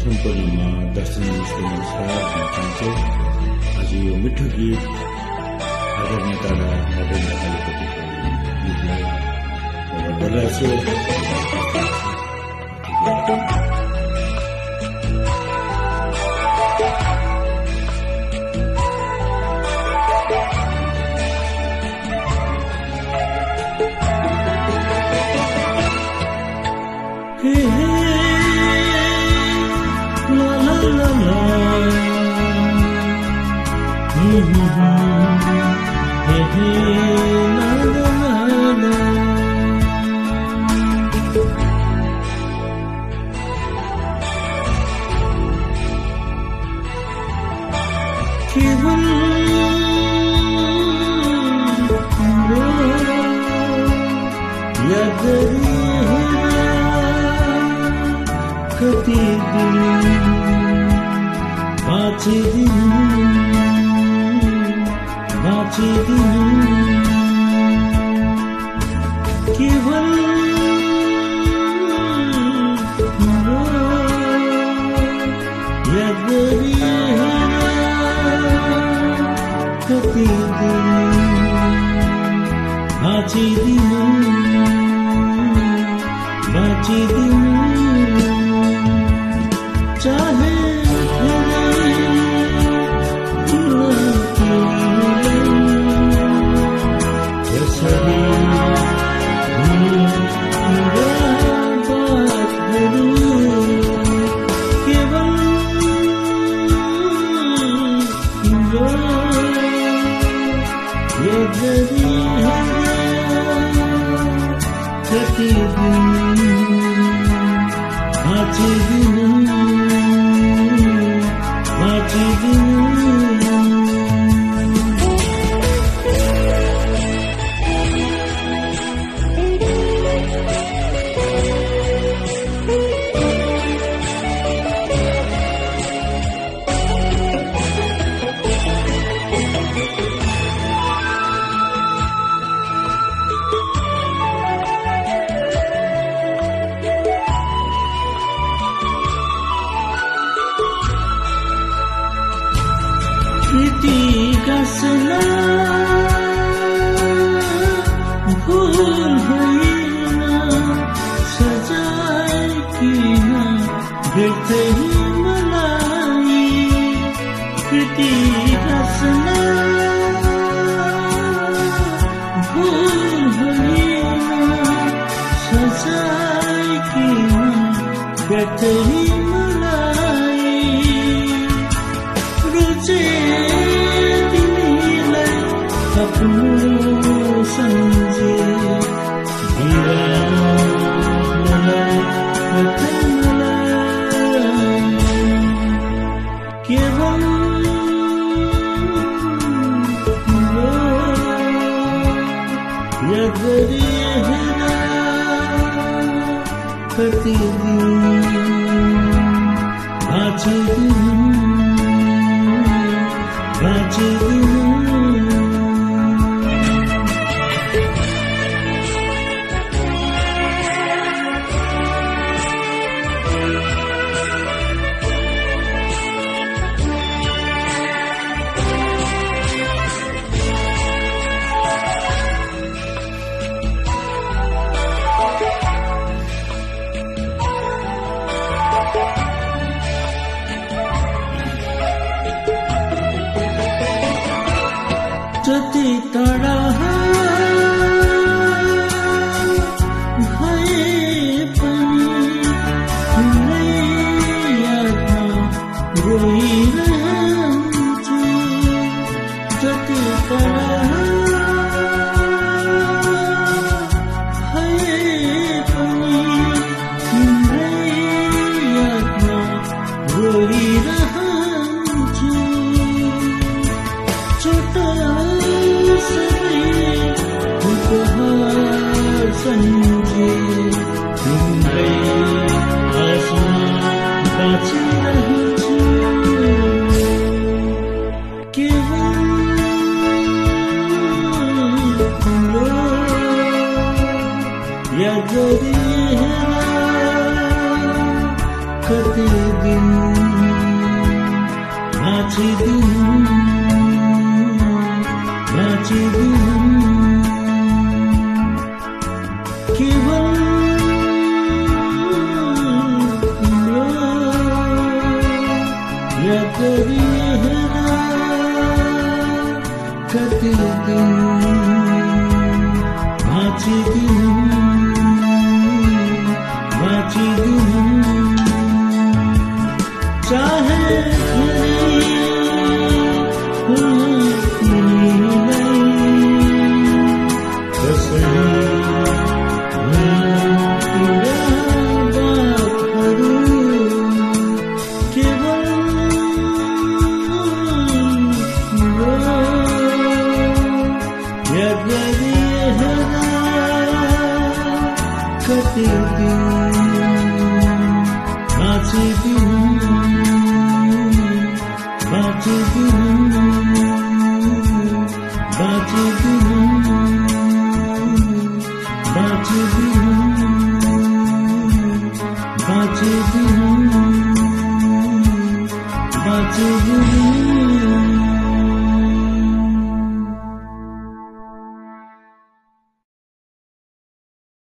सम्पूर्णमा 10 दिन निस्कने नमस्कार भन्न चाहन्छु। आज यो मिठो गीत आदरणीय दादा नवीन नेपालीपट्टिको गीतलाई गरिरहेछु। कति दिन केवल याद कति दिन बाँचिदिनु चाहे भूल होइन सजाय किन भेट्दै मलाई कृति रचना भूल होइन सजाय किन भेट्दै मलाई रुचे सम्झे केवल याद कति दिन बाँचिदिनु जति टाढा भए पनि तिम्रै यादमा रोइरहन्छु। जति टाढा भए पनि तिम्रै यादमा रोइरहन्छु। छोटा सम्झे तिम्रै आसमा बाँचिरहन्छु। केवल तिम्रो याद गरिहेर कति दिन बाँचिदिनु केवल तिम्रो याद गरी हेर कति दिन बाँचिदिनु चाहे कति दिन बाँचिदिनु